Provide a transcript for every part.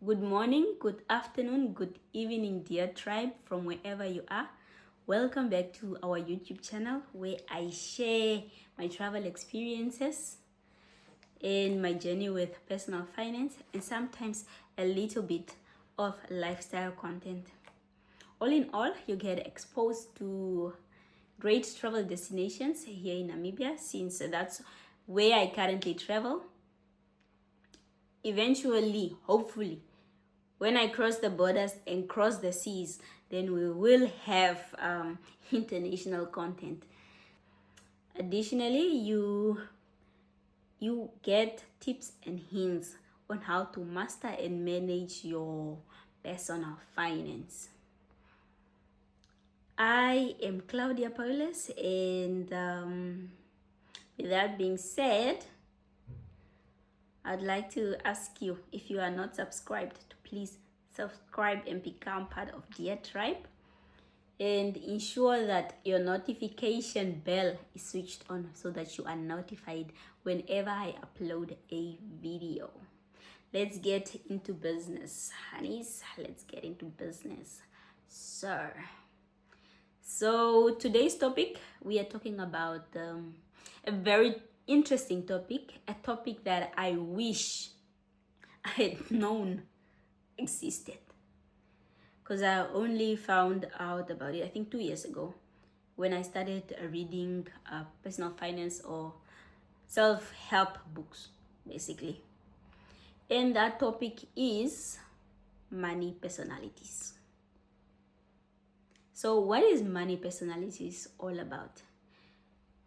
Good morning, good afternoon, good evening, dear tribe from wherever you are. Welcome back to our YouTube channel where I share my travel experiences and my journey with personal finance and sometimes a little bit of lifestyle content. All in all, you get exposed to great travel destinations here in Namibia since that's where I currently travel. Eventually, hopefully, when I cross the borders and cross the seas, then we will have international content. Additionally, you get tips and hints on how to master and manage your personal finance. I am Claudia Paulus, and with that being said, I'd like to ask you, if you are not subscribed, to please subscribe and become part of Dear Tribe, and ensure that your notification bell is switched on so that you are notified whenever I upload a video. Let's get into business, honeys. Let's get into business. So today's topic, we are talking about a very interesting topic, a topic that I wish I had known existed, because I only found out about it I think 2 years ago when I started reading personal finance or self-help books basically. And that topic is money personalities. So what is money personalities all about?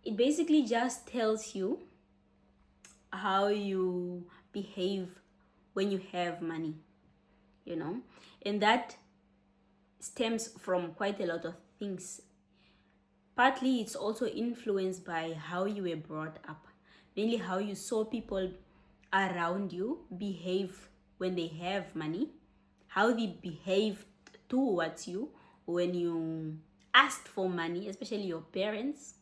It basically just tells you how you behave when you have money, and that stems from quite a lot of things. Partly it's also influenced by how you were brought up, mainly how you saw people around you behave when they have money, how they behave towards you when you asked for money, especially your parents.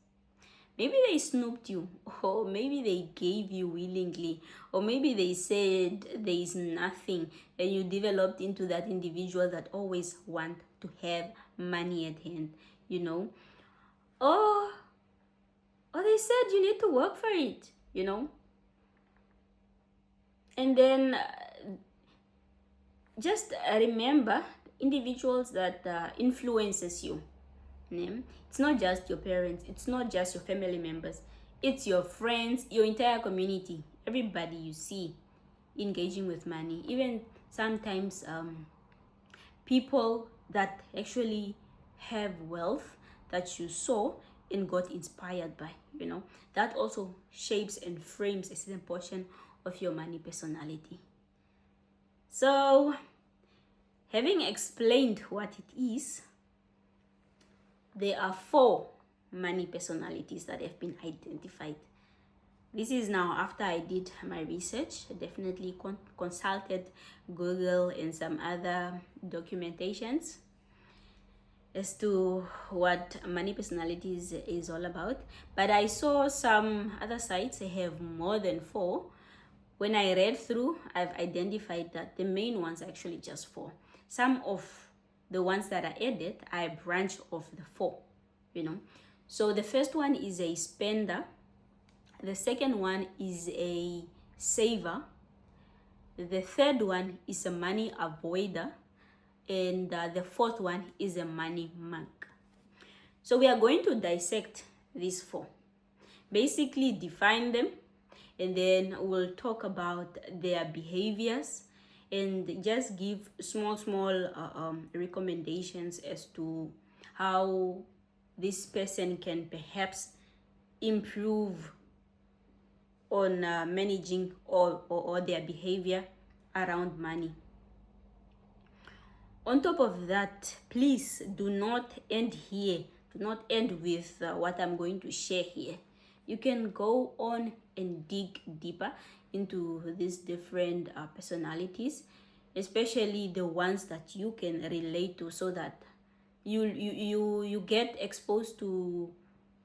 Maybe they snooped you, or maybe they gave you willingly, or maybe they said there is nothing, and you developed into that individual that always want to have money at hand, or they said you need to work for it, and then just remember individuals that influences you. It's not just your parents, it's not just your family members, it's your friends, your entire community, everybody you see engaging with money. Even sometimes people that actually have wealth that you saw and got inspired by, that also shapes and frames a certain portion of your money personality. So having explained what it is, there are 4 money personalities that have been identified. This is now after I did my research. I definitely consulted Google and some other documentations as to what money personalities is all about. But I saw some other sites have more than 4. When I read through, I've identified that the main ones are actually just 4. Some of the ones that are added are a branch of the 4, So the first one is a spender. The second one is a saver. The third one is a money avoider. And the fourth one is a money monk. So we are going to dissect these 4. Basically define them, and then we'll talk about their behaviors and just give small recommendations as to how this person can perhaps improve on managing or their behavior around money. On top of that, please do not end here. Do not end with what I'm going to share here. You can go on and dig deeper into these different personalities, especially the ones that you can relate to, so that you get exposed to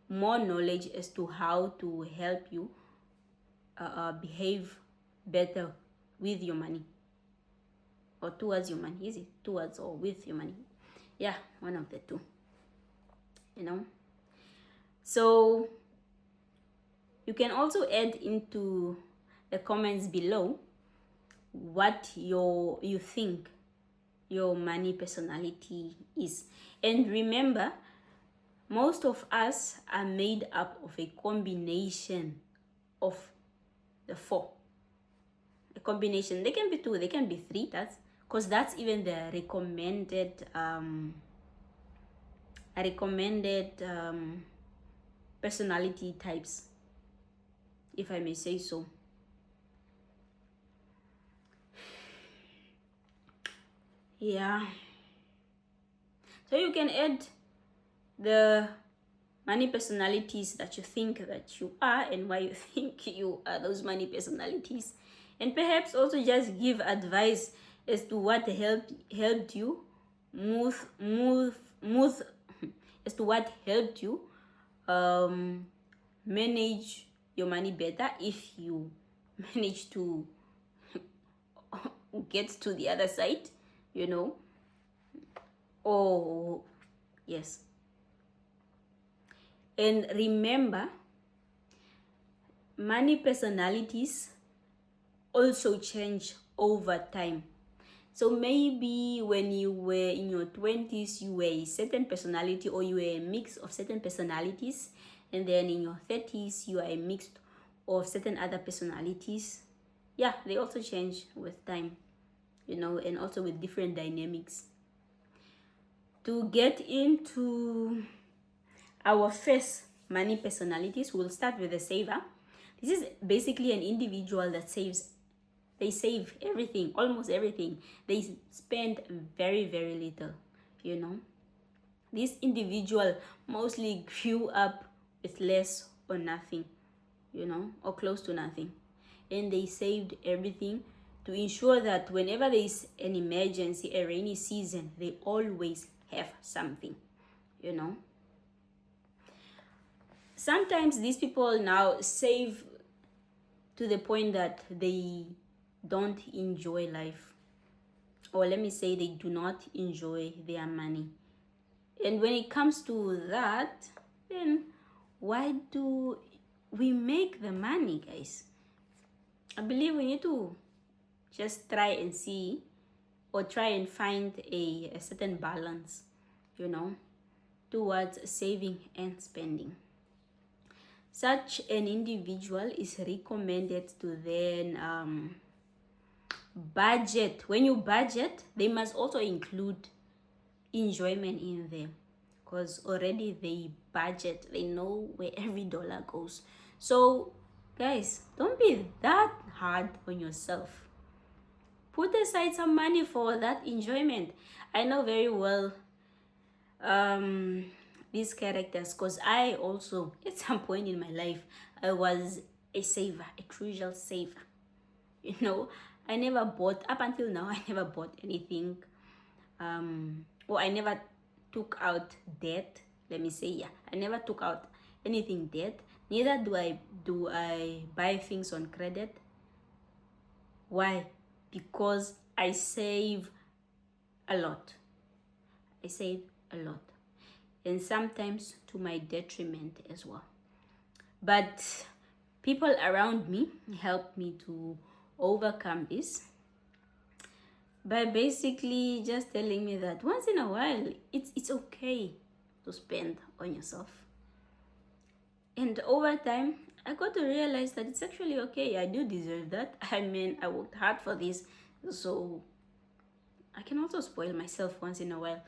more knowledge as to how to help you behave better with your money. or towards your money. Is it towards or with your money? Yeah, one of the two, you know. So you can also add into the comments below what you think your money personality is. And remember, most of us are made up of a combination of the four. A combination, they can be two, they can be three, that's even the recommended personality types, if I may say so. Yeah, so you can add the money personalities that you think that you are and why you think you are those money personalities, and perhaps also just give advice as to what helped you move as to what helped you manage your money better, if you manage to get to the other side, you know. Oh yes, and remember, money personalities also change over time. So maybe when you were in your 20s, you were a certain personality, or you were a mix of certain personalities, and then in your 30s, you are a mix of certain other personalities. Yeah, they also change with time, you know, and also with different dynamics. To get into our first money personalities, we'll start with the saver. This is basically an individual that saves. They save everything, almost everything. They spend very, very little, you know. This individual mostly grew up with less or nothing, you know, or close to nothing. And they saved everything to ensure that whenever there is an emergency, a rainy season, they always have something, you know. Sometimes these people now save to the point that they don't enjoy life, or let me say, they do not enjoy their money. And when it comes to that, then why do we make the money, guys? I believe we need to just try and see, or try and find a certain balance, you know, towards saving and spending. Such an individual is recommended to then budget. When you budget, they must also include enjoyment in them, because already they budget, they know where every dollar goes. So guys, don't be that hard on yourself. Put aside some money for that enjoyment. I know very well these characters, because I also, at some point in my life, I was a saver, a crucial saver, you know. I never bought, up until now, I never bought anything, or I never took out debt. Let me say, yeah, I never took out anything debt. Neither do I buy things on credit. Why? Because I save a lot. I save a lot, and sometimes to my detriment as well. But people around me help me to overcome this by basically just telling me that once in a while it's okay to spend on yourself. And over time, I got to realize that it's actually okay. I do deserve that. I mean, I worked hard for this, so I can also spoil myself once in a while.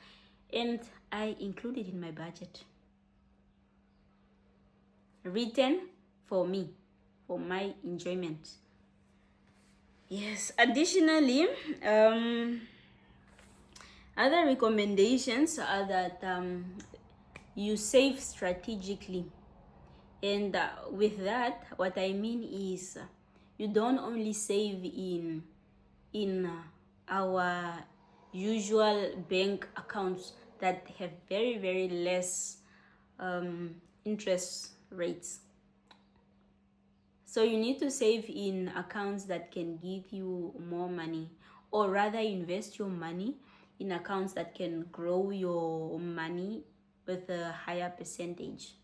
And I include it in my budget, written for me, for my enjoyment. Yes, additionally, other recommendations are that you save strategically. And with that, what I mean is you don't only save in our usual bank accounts that have very, very less interest rates. So you need to save in accounts that can give you more money, or rather invest your money in accounts that can grow your money with a higher percentage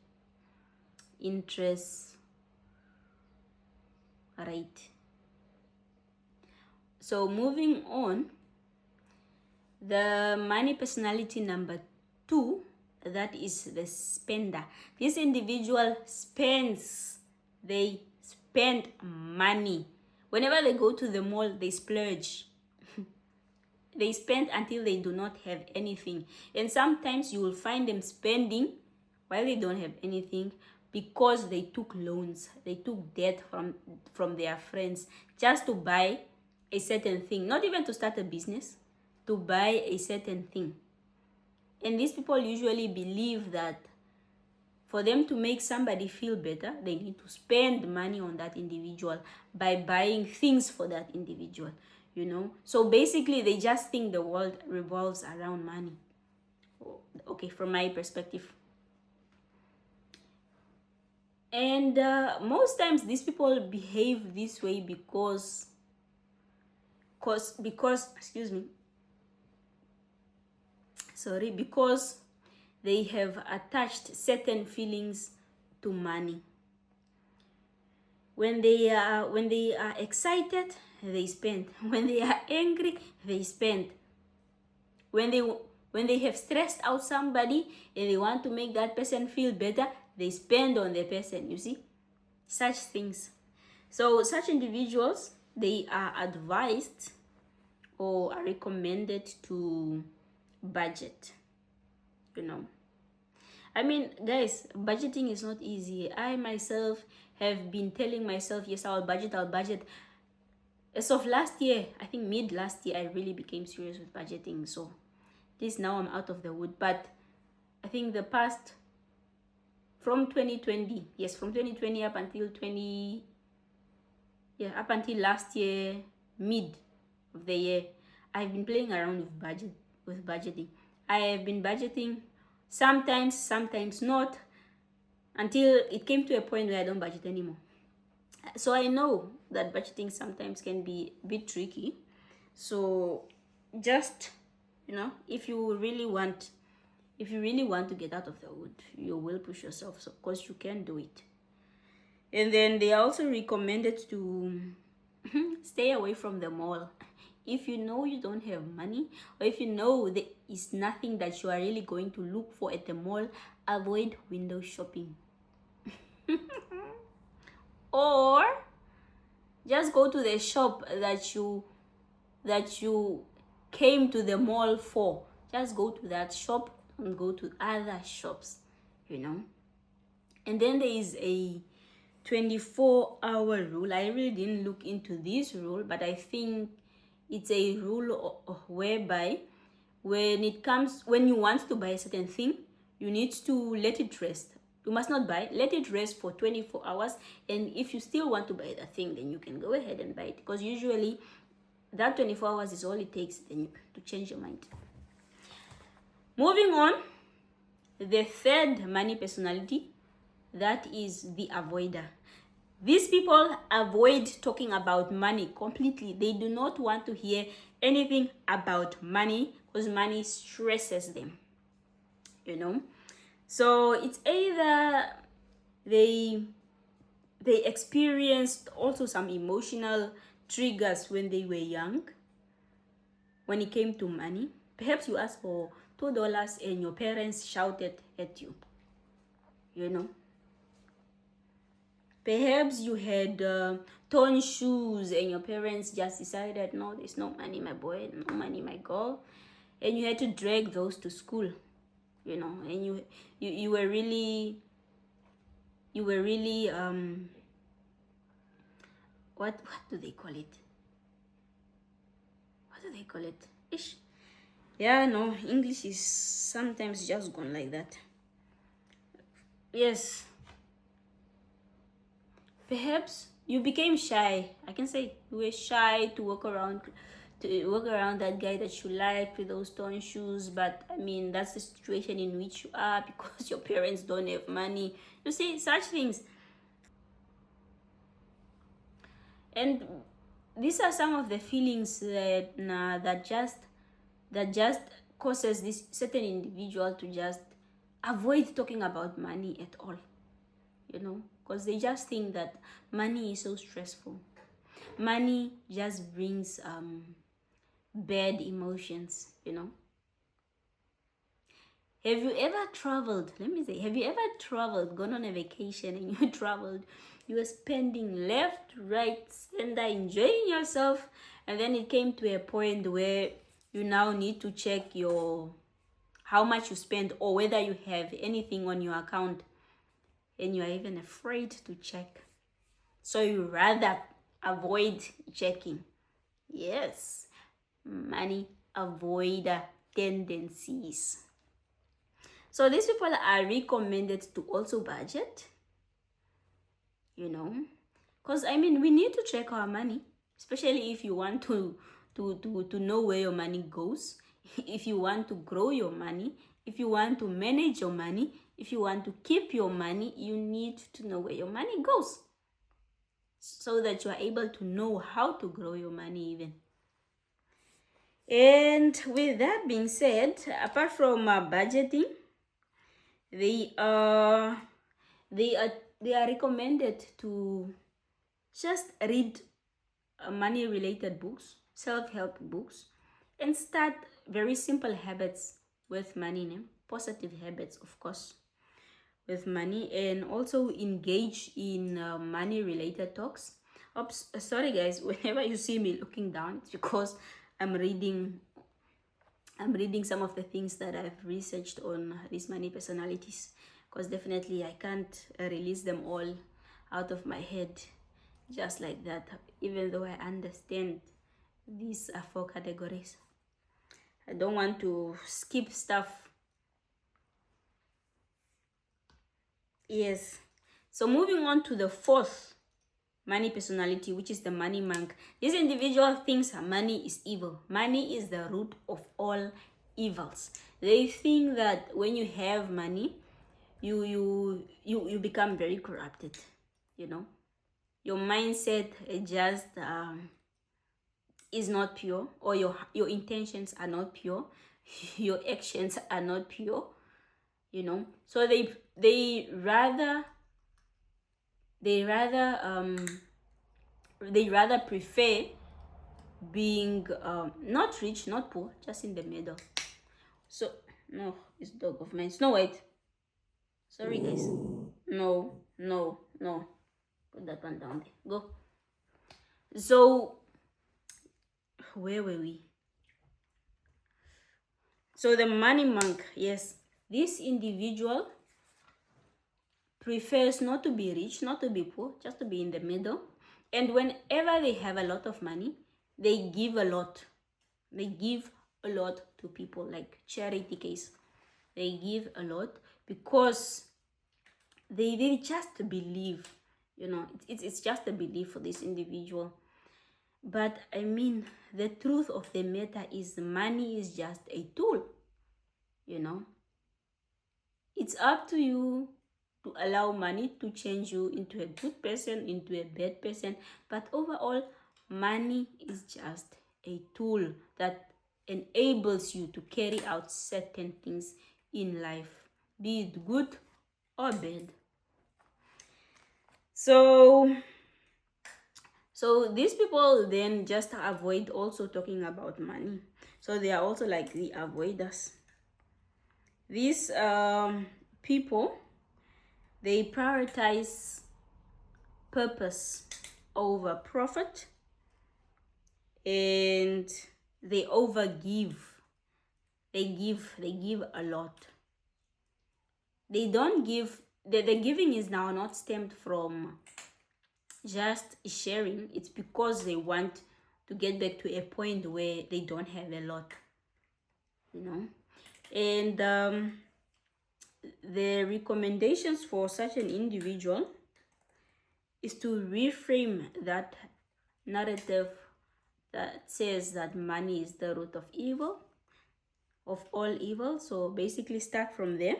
interest rate. So moving on, the money personality number 2, that is the spender. This individual spends. They spend money. Whenever they go to the mall, they splurge. They spend until they do not have anything. And sometimes you will find them spending while they don't have anything, because they took loans, they took debt from their friends just to buy a certain thing, not even to start a business, to buy a certain thing. And these people usually believe that for them to make somebody feel better, they need to spend money on that individual by buying things for that individual, So basically, they just think the world revolves around money. Okay, from my perspective. And most times these people behave this way because because they have attached certain feelings to money. When they are excited, they spend. When they are angry, they spend. When they have stressed out somebody and they want to make that person feel better, they spend on the person. You see, such things. So such individuals, they are advised or are recommended to budget. I mean, guys, budgeting is not easy. I myself have been telling myself, yes, I'll budget. As of last year, I think mid last year, I really became serious with budgeting. So this now I'm out of the wood. But I think the past, from 2020, from 2020 up until up until last year, mid of the year, I've been playing around with budgeting. I have been budgeting sometimes not, until it came to a point where I don't budget anymore. So I know that budgeting sometimes can be a bit tricky. So just, if you really want to get out of the wood, you will push yourself, so of course you can do it. And then they are also recommended to stay away from the mall. If you know you don't have money, or if you know there is nothing that you are really going to look for at the mall, avoid window shopping. Or just go to the shop that you came to the mall for. Just go to that shop and go to other shops, And then there is a 24-hour rule. I really didn't look into this rule, but I think it's a rule whereby when you want to buy a certain thing, you need to let it rest. You must not buy, let it rest for 24 hours. And if you still want to buy that thing, then you can go ahead and buy it. Because usually that 24 hours is all it takes then to change your mind. Moving on, the third money personality, that is the avoider. These people avoid talking about money completely. They do not want to hear anything about money because money stresses them, So it's either they experienced also some emotional triggers when they were young, when it came to money. Perhaps you asked for $2 and your parents shouted at you, Perhaps you had torn shoes and your parents just decided, no, there's no money, my boy, no money, my girl. And you had to drag those to school, and you were really what do they call it? Ish. Yeah, no, English is sometimes just gone like that. Yes. Perhaps you became shy. I can say you were shy to walk around that guy that you like with those torn shoes. But I mean, that's the situation in which you are because your parents don't have money. You see, such things. And these are some of the feelings that just causes this certain individual to just avoid talking about money at all, because they just think that money is so stressful. Money just brings bad emotions. Have you ever traveled? Let me say, have you ever traveled, gone on a vacation and you traveled, you were spending left, right, center, enjoying yourself, and then it came to a point where you now need to check how much you spend or whether you have anything on your account, and you are even afraid to check. So you rather avoid checking. Yes, money avoider tendencies. So these people are recommended to also budget, because we need to check our money, especially if you want to know where your money goes, if you want to grow your money, if you want to manage your money, if you want to keep your money, you need to know where your money goes, so that you are able to know how to grow your money even. And with that being said, apart from budgeting, they are recommended to just read money related books, self-help books, and start very simple habits with money, positive habits, of course, with money, and also engage in money related talks. Oops, sorry guys, whenever you see me looking down, it's because I'm reading some of the things that I've researched on these money personalities, because definitely I can't release them all out of my head just like that, even though I understand these 4 categories. I don't want to skip stuff. Yes. So moving on to the 4th money personality, which is the money monk. This individual thinks money is evil. Money is the root of all evils. They think that when you have money, you become very corrupted. Your mindset just is not pure, or your intentions are not pure, your actions are not pure. So they rather prefer being not rich, not poor, just in the middle. So no, it's dog of mine. Snow White. Sorry guys. No. Put that one down there. Go. So where were we? So the money monk, yes. This individual prefers not to be rich, not to be poor, just to be in the middle. And whenever they have a lot of money, they give a lot. They give a lot to people, like charity case. They give a lot because they just believe, it's just a belief for this individual. But the truth of the matter is money is just a tool. It's up to you to allow money to change you into a good person, into a bad person. But overall, money is just a tool that enables you to carry out certain things in life, be it good or bad. So these people then just avoid also talking about money. So they are also like the avoiders. These people, they prioritize purpose over profit, and they overgive. They give a lot. They don't give. The giving is now not stemmed from just sharing. It's because they want to get back to a point where they don't have a lot, and the recommendations for such an individual is to reframe that narrative that says that money is the root of evil, of all evil. So basically start from there,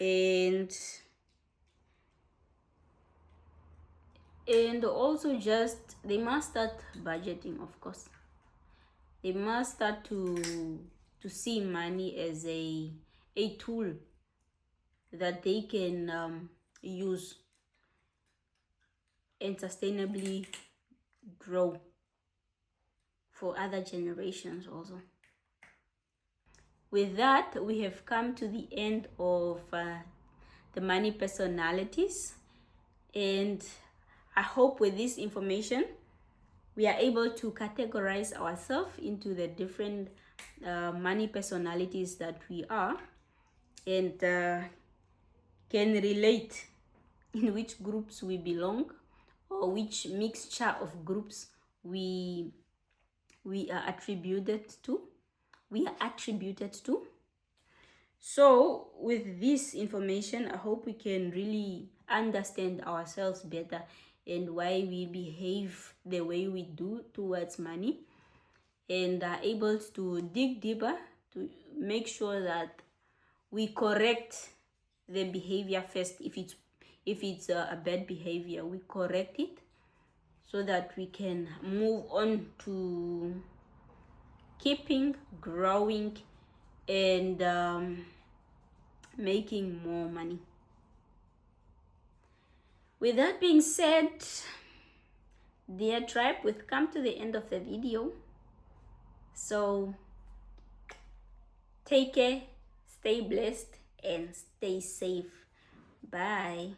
and And also, just they must start budgeting, of course. They must start to see money as a tool that they can use and sustainably grow for other generations also. With that, we have come to the end of the money personalities, and I hope with this information we are able to categorize ourselves into the different money personalities that we are, and can relate in which groups we belong, or which mixture of groups we are attributed to. So with this information, I hope we can really understand ourselves better and why we behave the way we do towards money, and are able to dig deeper to make sure that we correct the behavior first. If it's a bad behavior, we correct it so that we can move on to keeping growing and making more money. With that being said, dear tribe, we've come to the end of the video. So take care, stay blessed, and stay safe. Bye.